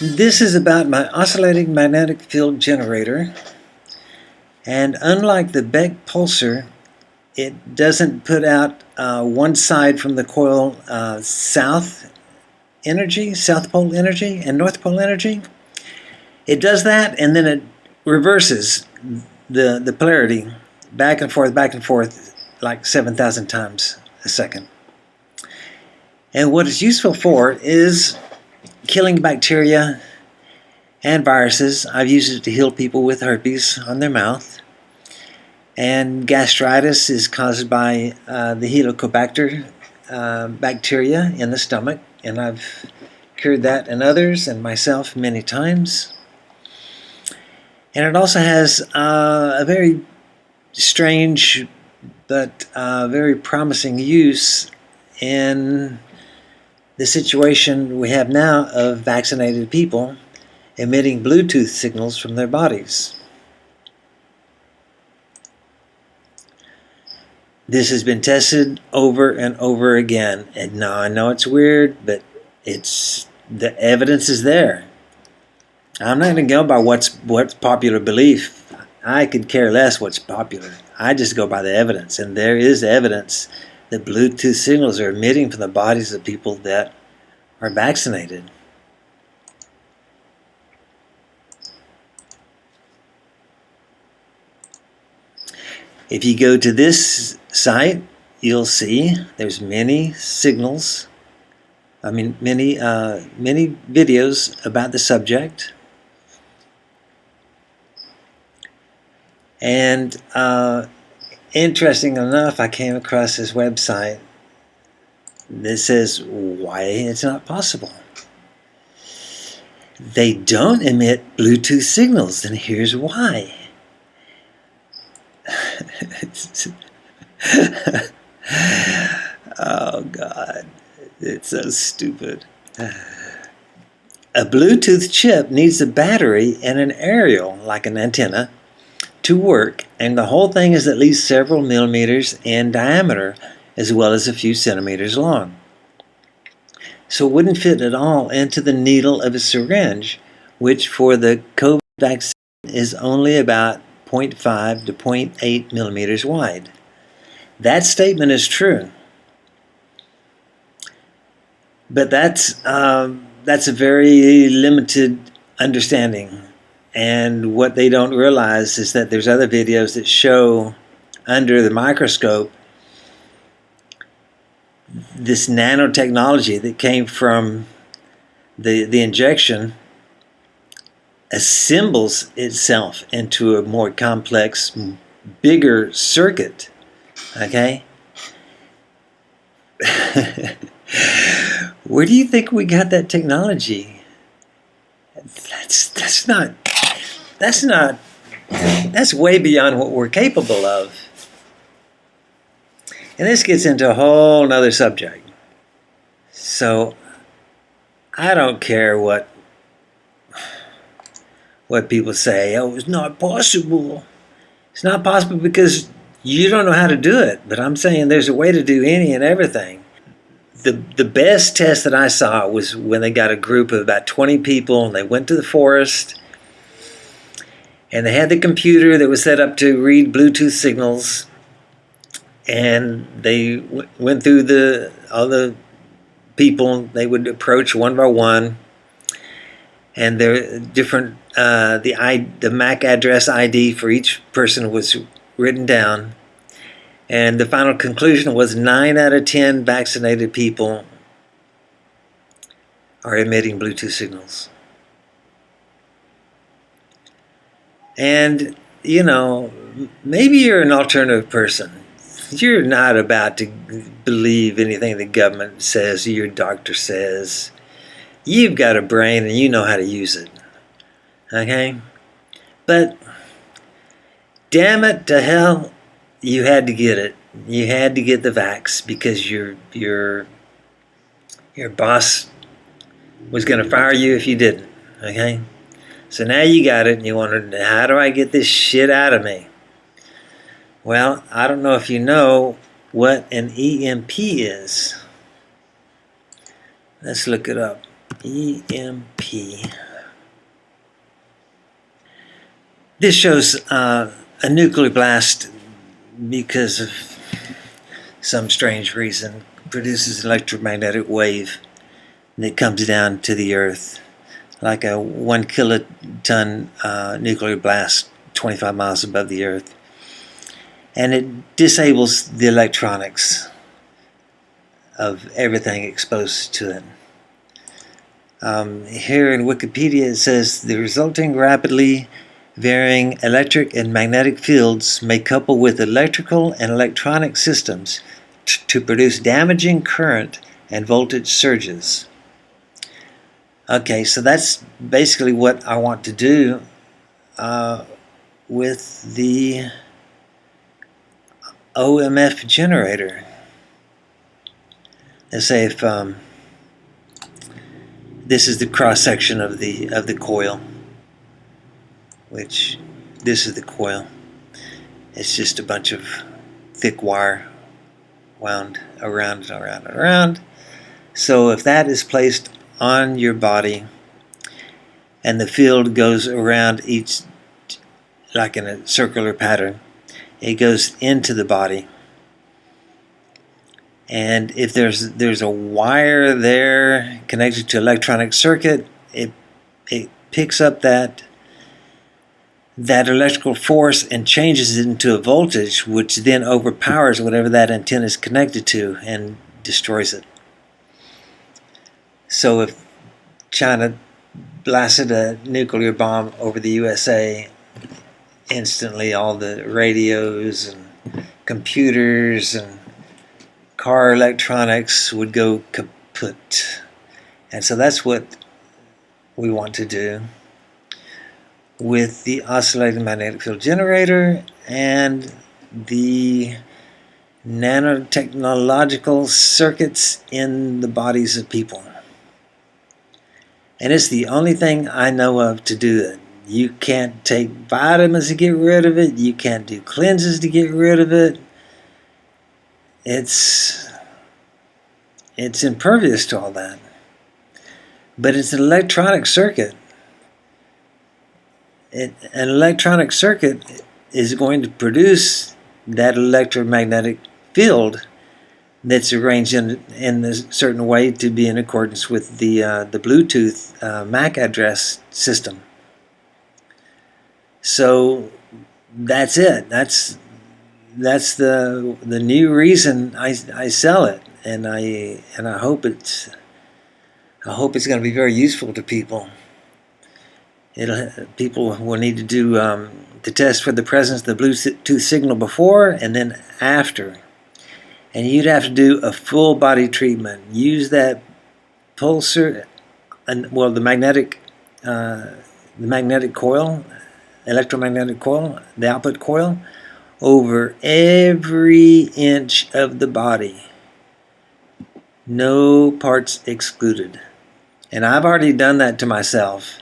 This is about my oscillating magnetic field generator, and unlike the Beck pulsar, it doesn't put out one side from the coil south pole energy and north pole energy. It does that, and then it reverses the polarity back and forth like 7,000 times a second. And what it's useful for is killing bacteria and viruses. I've used it to heal people with herpes on their mouth. And gastritis is caused by the Helicobacter bacteria in the stomach. And I've cured that in others and myself many times. And it also has a very strange but very promising use in the situation we have now of vaccinated people emitting Bluetooth signals from their bodies. This has been tested over and over again. And now I know it's weird, but the evidence is there. I'm not going to go by what's popular belief. I could care less what's popular. I just go by the evidence, and there is evidence that Bluetooth signals are emitting from the bodies of people that are vaccinated. If you go to this site, you'll see there's many signals. Many videos about the subject. And interesting enough, I came across this website that says why it's not possible. They don't emit Bluetooth signals, and here's why. Oh God, it's so stupid. A Bluetooth chip needs a battery and an aerial, like an antenna, to work, and the whole thing is at least several millimeters in diameter, as well as a few centimeters long. So it wouldn't fit at all into the needle of a syringe, which for the COVID vaccine is only about 0.5 to 0.8 millimeters wide. That statement is true, but that's a very limited understanding. And what they don't realize is that there's other videos that show under the microscope this nanotechnology that came from the injection assembles itself into a more complex, bigger circuit. Okay? Where do you think we got that technology? That's way beyond what we're capable of. And this gets into a whole nother subject. So I don't care what people say. Oh, it's not possible. It's not possible because you don't know how to do it. But I'm saying there's a way to do any and everything. The best test that I saw was when they got a group of about 20 people and they went to the forest and they had the computer that was set up to read Bluetooth signals, and they went through all the people. They would approach one by one, and there different the MAC address ID for each person was written down. And the final conclusion was 9 out of 10 vaccinated people are emitting Bluetooth signals. And, you know, maybe you're an alternative person. You're not about to believe anything the government says or your doctor says. You've got a brain and you know how to use it. Okay? But, damn it to hell, you had to get it. You had to get the vax because your boss was going to fire you if you didn't. Okay? So now you got it and you wondered, how do I get this shit out of me? Well, I don't know if you know what an EMP is. Let's look it up. EMP. This shows a nuclear blast, because of some strange reason, produces an electromagnetic wave that comes down to the Earth, like a 1 kiloton nuclear blast 25 miles above the Earth. And it disables the electronics of everything exposed to it. Here in Wikipedia it says, the resulting rapidly varying electric and magnetic fields may couple with electrical and electronic systems to produce damaging current and voltage surges. Okay, so that's basically what I want to do with the OMF generator. Let's say if this is the cross section of the coil, which this is the coil. It's just a bunch of thick wire wound around and around and around. So if that is placed on your body and the field goes around each, like in a circular pattern, it goes into the body. And if there's a wire there connected to electronic circuit, it picks up that electrical force and changes it into a voltage, which then overpowers whatever that antenna is connected to and destroys it. So if China blasted a nuclear bomb over the USA, instantly all the radios and computers and car electronics would go kaput. And so that's what we want to do with the oscillating magnetic field generator and the nanotechnological circuits in the bodies of people. And it's the only thing I know of to do it. You can't take vitamins to get rid of it. You can't do cleanses to get rid of it. It's impervious to all that. But it's an electronic circuit. An electronic circuit is going to produce that electromagnetic field that's arranged in a certain way to be in accordance with the Bluetooth MAC address system. So that's it. That's the new reason I sell it, and I hope it's going to be very useful to people. People will need to do to test for the presence of the Bluetooth signal before and then after. And you'd have to do a full body treatment. Use that pulsar, well, the magnetic coil, electromagnetic coil, the output coil, over every inch of the body. No parts excluded. And I've already done that to myself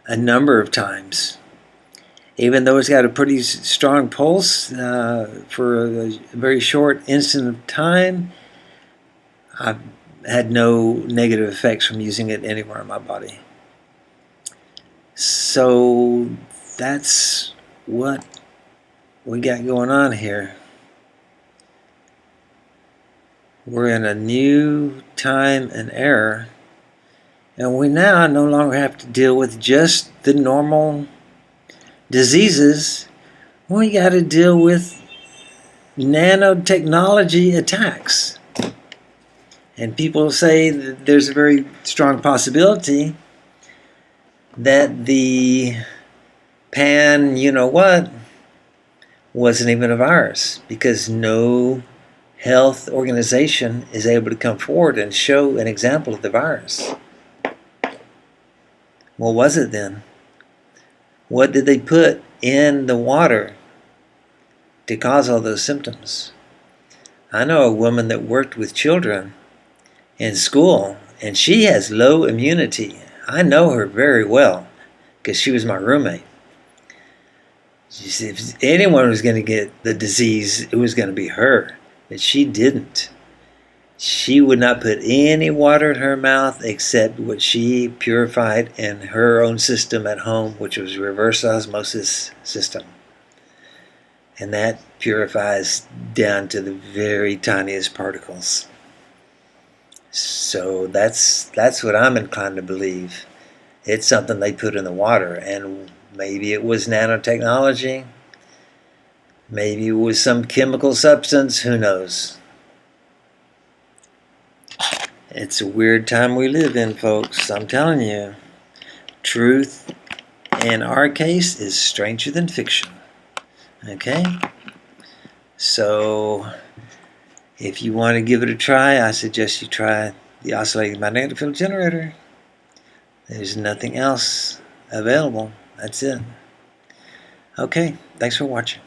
a number of times. Even though it's got a pretty strong pulse for a very short instant of time, I've had no negative effects from using it anywhere in my body. So that's what we got going on here. We're in a new time and era, and we now no longer have to deal with just the normal diseases. We got to deal with nanotechnology attacks. And people say that there's a very strong possibility that the pan, you know what, wasn't even a virus, because no health organization is able to come forward and show an example of the virus. What was it then? What did they put in the water to cause all those symptoms? I know a woman that worked with children in school, and she has low immunity. I know her very well because she was my roommate. She said if anyone was going to get the disease, it was going to be her, but she didn't. She would not put any water in her mouth except what she purified in her own system at home, which was reverse osmosis system. And that purifies down to the very tiniest particles. So that's what I'm inclined to believe. It's something they put in the water, and maybe it was nanotechnology, maybe it was some chemical substance, who knows. It's a weird time we live in, folks. I'm telling you. Truth, in our case, is stranger than fiction. Okay? So, if you want to give it a try, I suggest you try the oscillating magnetic field generator. There's nothing else available. That's it. Okay, thanks for watching.